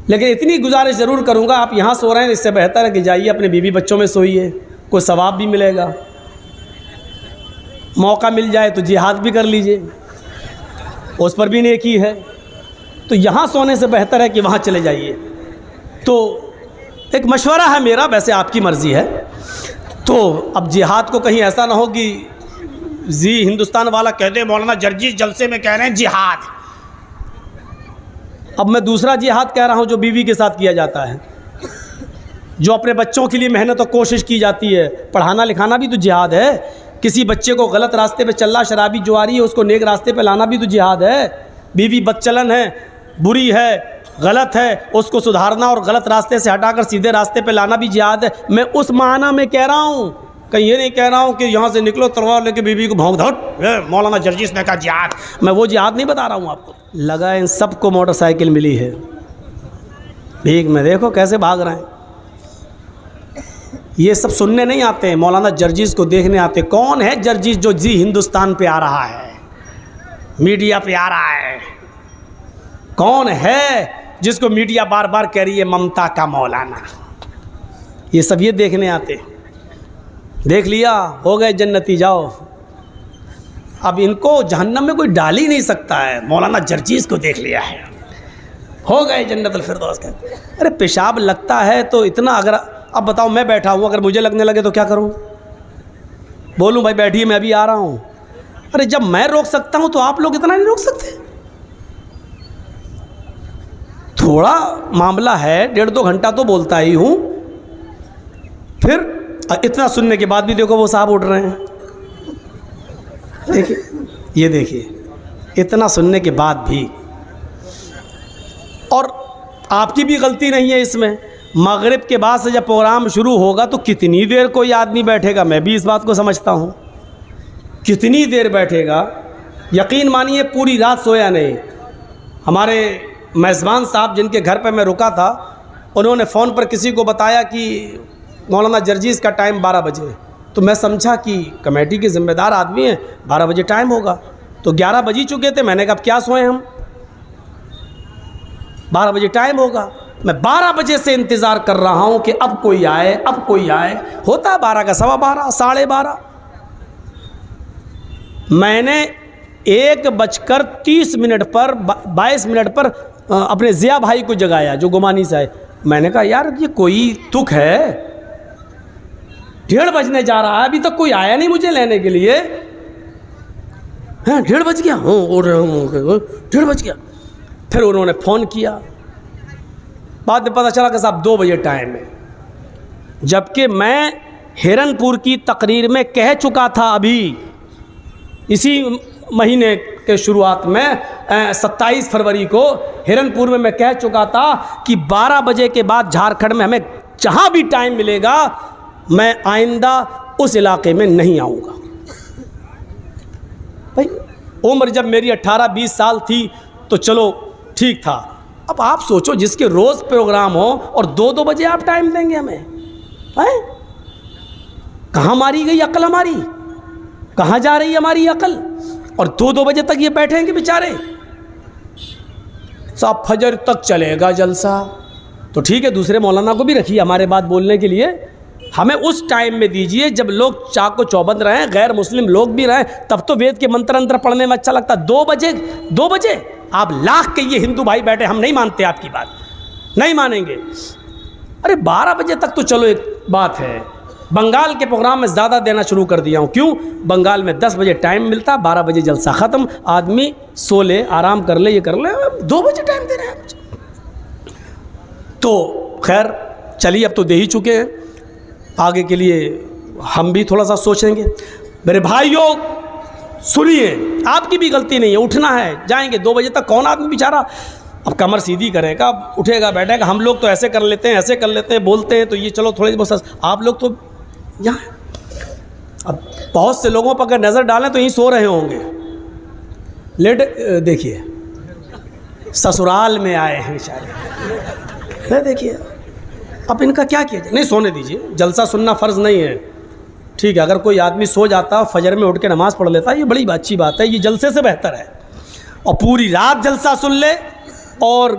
लेकिन इतनी गुजारिश ज़रूर करूँगा, आप यहाँ सो रहे हैं, इससे बेहतर है कि जाइए अपने बीवी बच्चों में सोइए, कोई सवाब भी मिलेगा। मौका मिल जाए तो जिहाद भी कर लीजिए, उस पर भी नेकी है। तो यहाँ सोने से बेहतर है कि वहाँ चले जाइए। तो एक मशवरा है मेरा, वैसे आपकी मर्ज़ी है। तो अब जिहाद को कहीं ऐसा ना हो कि जी हिंदुस्तान वाला कहते हैं मौलाना जर्जीस जलसे में कह रहे हैं जिहाद। अब मैं दूसरा जिहाद कह रहा हूँ जो बीवी के साथ किया जाता है, जो अपने बच्चों के लिए मेहनत और कोशिश की जाती है। पढ़ाना लिखाना भी तो जिहाद है। किसी बच्चे को गलत रास्ते पे चल रहा, शराबी जुआरी है, उसको नेक रास्ते पे लाना भी तो जिहाद है। बीवी बदचलन है, बुरी है, गलत है, उसको सुधारना और गलत रास्ते से हटाकर सीधे रास्ते पे लाना भी जिहाद है। मैं उस माना में कह रहा हूँ, कहीं ये नहीं कह रहा हूँ कि यहाँ से निकलो तलवार लेके बीवी को भौंक दो, मौलाना जर्जीस ने कहा जिहाद। मैं वो जिहाद नहीं बता रहा हूँ आपको। लगा इन सबको मोटरसाइकिल मिली है, भीख में देखो कैसे भाग रहे हैं। ये सब सुनने नहीं आते हैं, मौलाना जर्जीस को देखने आते। कौन है जर्जीस जो जी हिंदुस्तान पे आ रहा है, मीडिया पे आ रहा है? कौन है जिसको मीडिया बार बार कह रही है ममता का मौलाना? ये सब ये देखने आते। देख लिया, हो गए जन्नती, जाओ। अब इनको जहन्नम में कोई डाल ही नहीं सकता है। मौलाना जर्जीस को देख लिया है, हो गए जन्नतुल फिरदौस का। अरे पेशाब लगता है तो इतना, अगर अब बताओ मैं बैठा हूँ, अगर मुझे लगने लगे तो क्या करूँ? बोलूँ भाई बैठिए मैं अभी आ रहा हूँ? अरे जब मैं रोक सकता हूँ तो आप लोग इतना नहीं रोक सकते? थोड़ा मामला है, 1.5-2 घंटा तो बोलता ही हूँ। फिर इतना सुनने के बाद भी देखो वो साहब उठ रहे हैं। देखिए, ये देखिए, इतना सुनने के बाद भी। और आपकी भी गलती नहीं है इसमें। मगरिब के बाद से जब प्रोग्राम शुरू होगा तो कितनी देर कोई आदमी बैठेगा? मैं भी इस बात को समझता हूँ, कितनी देर बैठेगा। यकीन मानिए पूरी रात सोया नहीं। हमारे मेज़बान साहब जिनके घर पर मैं रुका था, उन्होंने फ़ोन पर किसी को बताया कि मौलाना जर्जीस का टाइम 12 बजे। तो मैं समझा कि कमेटी के ज़िम्मेदार आदमी हैं, 12 बजे टाइम होगा। तो 11 बज ही चुके थे। मैंने कहा अब क्या सोएं हम, 12 बजे टाइम होगा। मैं 12 बजे से इंतज़ार कर रहा हूँ कि अब कोई आए, अब कोई आए। होता है 12 का 12:15, 12:30। मैंने 1:30 पर 22 मिनट पर अपने ज़िया भाई को जगाया जो गुमानी से आए। मैंने कहा यार ये कोई तुक है, 1:30 बजने जा रहा है, अभी तक कोई आया नहीं मुझे लेने के लिए। हाँ 1:30 बज गया, हाँ 1:30 बज गया। फिर उन्होंने फ़ोन किया, बाद में पता चला कि साहब 2 बजे टाइम है। जबकि मैं हिरनपुर की तकरीर में कह चुका था, अभी इसी महीने के शुरुआत में 27 फरवरी को हिरनपुर में मैं कह चुका था कि 12 बजे के बाद झारखंड में हमें जहाँ भी टाइम मिलेगा मैं आइंदा उस इलाके में नहीं आऊँगा। भाई उम्र जब मेरी 18-20 साल थी तो चलो ठीक था। अब आप सोचो जिसके रोज़ प्रोग्राम हो और 2-2 बजे आप टाइम देंगे हमें, हैं? कहाँ मारी गई अकल हमारी? कहाँ जा रही है हमारी अकल? और 2-2 बजे तक ये बैठेंगे बेचारे। साहब फजर तक चलेगा जलसा, तो ठीक है दूसरे मौलाना को भी रखिए हमारे बात बोलने के लिए। हमें उस टाइम में दीजिए जब लोग चाको चौबंद रहें, गैर मुस्लिम लोग भी रहें, तब तो वेद के मंत्र अंतर पढ़ने में अच्छा लगता। 2 बजे आप लाख के ये हिंदू भाई बैठे, हम नहीं मानते आपकी बात, नहीं मानेंगे। अरे 12 बजे तक तो चलो एक बात है। बंगाल के प्रोग्राम में ज़्यादा देना शुरू कर दिया हूँ। क्यों? बंगाल में 10 बजे टाइम मिलता, 12 बजे जलसा ख़त्म, आदमी सो ले, आराम कर ले, ये कर ले। 2 बजे टाइम दे रहे हैं मुझे। तो खैर चलिए, अब तो दे ही चुके हैं, आगे के लिए हम भी थोड़ा सा सोचेंगे। मेरे भाइयों सुनिए, आपकी भी गलती नहीं है, उठना है, जाएंगे 2 बजे तक। कौन आदमी बेचारा अब कमर सीधी करेगा, उठेगा बैठेगा? हम लोग तो ऐसे कर लेते हैं, ऐसे कर लेते हैं, बोलते हैं तो ये चलो थोड़ी बहुत। आप लोग तो यहाँ, अब बहुत से लोगों पर अगर नज़र डालें तो यहीं सो रहे होंगे। लेट देखिए, ससुराल में आए हैं बेचारे। देखिए अब इनका क्या किया जाए? नहीं सोने दीजिए, जलसा सुनना फ़र्ज़ नहीं है, ठीक है। अगर कोई आदमी सो जाता, फजर में उठ के नमाज़ पढ़ लेता, ये बड़ी अच्छी बात है, ये जलसे से बेहतर है। और पूरी रात जलसा सुन ले और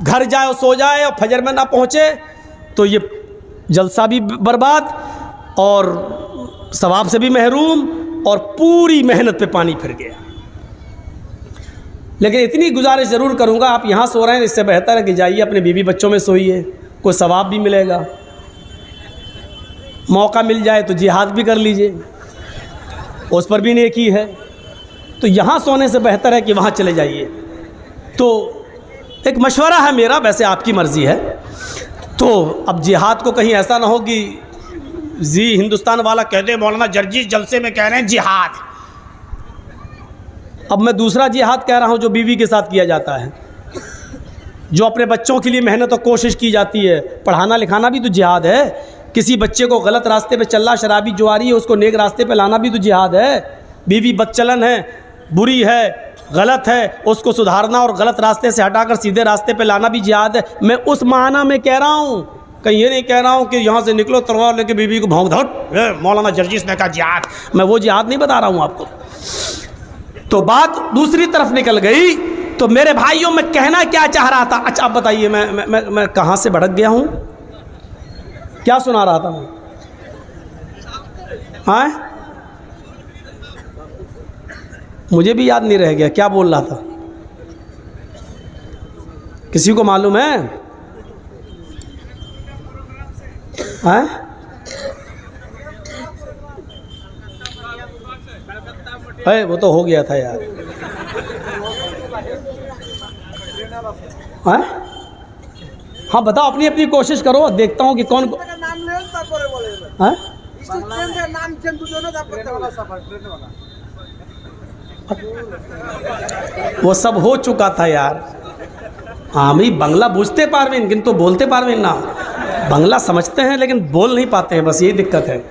घर जाए और सो जाए और फजर में ना पहुँचे तो ये जलसा भी बर्बाद और सवाब से भी महरूम और पूरी मेहनत पे पानी फिर गया। लेकिन इतनी गुजारिश ज़रूर करूँगा, आप यहाँ सो रहे हैं, इससे बेहतर है कि जाइए अपने बीवी बच्चों में सोइए, कोई सवाब भी मिलेगा। मौका मिल जाए तो जिहाद भी कर लीजिए, उस पर भी नेकी है। तो यहाँ सोने से बेहतर है कि वहाँ चले जाइए। तो एक मशवरा है मेरा, वैसे आपकी मर्ज़ी है। तो अब जिहाद को कहीं ऐसा ना हो कि जी हिंदुस्तान वाला कहते हैं मौलाना जर्जी जलसे में कह रहे हैं जिहाद। अब मैं दूसरा जिहाद कह रहा हूँ जो बीवी के साथ किया जाता है, जो अपने बच्चों के लिए मेहनत और कोशिश की जाती है। पढ़ाना लिखाना भी तो जिहाद है। किसी बच्चे को गलत रास्ते पे चल रहा, शराबी जुआरी है, उसको नेक रास्ते पे लाना भी तो जिहाद है। बीवी बदचलन है, बुरी है, गलत है, उसको सुधारना और गलत रास्ते से हटाकर सीधे रास्ते पे लाना भी जिहाद है। मैं उस माना में कह रहा हूँ, कहीं ये नहीं कह रहा हूँ कि यहाँ से निकलो तलवार लेके बीवी को भौंक दो, मौलाना जर्जीस ने कहा जिहाद। मैं वो जिहाद नहीं बता रहा हूँ आपको। तो बात दूसरी तरफ निकल गई। तो मेरे भाइयों, मैं कहना क्या चाह रहा था, अच्छा आप बताइए मैं कहाँ से भड़क गया हूँ, क्या सुना रहा था मैं? हाँ, मुझे भी याद नहीं रह गया क्या बोल रहा था। किसी को मालूम है? हाँ? है वो तो हो गया था यार। हाँ हाँ बताओ, अपनी अपनी कोशिश करो, देखता हूँ कि कौन। हाँ? वो सब हो चुका था यार। हाँ भाई, बांग्ला बुझते पारवेन किंतु बोलते पारवेन ना। बांग्ला समझते हैं लेकिन बोल नहीं पाते हैं, बस यही दिक्कत है।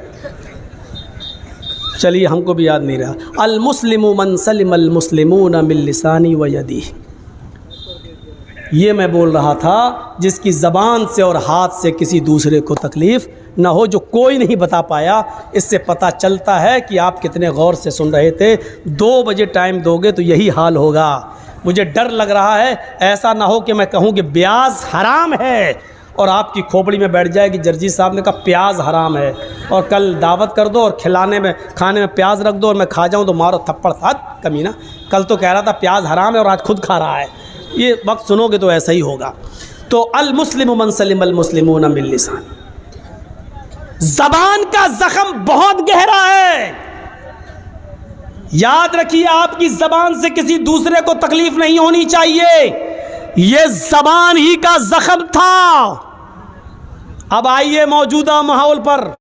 चलिए, हमको भी याद नहीं रहा। अल मुस्लिमु मन सलिमल मुस्लिमून मिन लिसानी व यदी। ये मैं बोल रहा था, जिसकी ज़बान से और हाथ से किसी दूसरे को तकलीफ़ ना हो, जो कोई नहीं बता पाया। इससे पता चलता है कि आप कितने गौर से सुन रहे थे। 2 बजे टाइम दोगे तो यही हाल होगा। मुझे डर लग रहा है ऐसा ना हो कि मैं कहूँ कि ब्याज हराम है और आपकी खोपड़ी में बैठ जाए कि जर्जी साहब ने कहा प्याज हराम है, और कल दावत कर दो और खिलाने में खाने में प्याज रख दो और मैं खा जाऊँ तो मारो थप्पड़ साथ कमीना। कल तो कह रहा था प्याज हराम है और आज खुद खा रहा है। ये वक्त सुनोगे तो ऐसा ही होगा। तो अल मुस्लिम मन सलिमल मुस्लिमून मिन लिसानी। ज़बान का जख्म बहुत गहरा है। याद रखिए, आपकी ज़बान से किसी दूसरे को तकलीफ नहीं होनी चाहिए। ये ज़बान ही का जख्म था। अब आइए मौजूदा माहौल पर।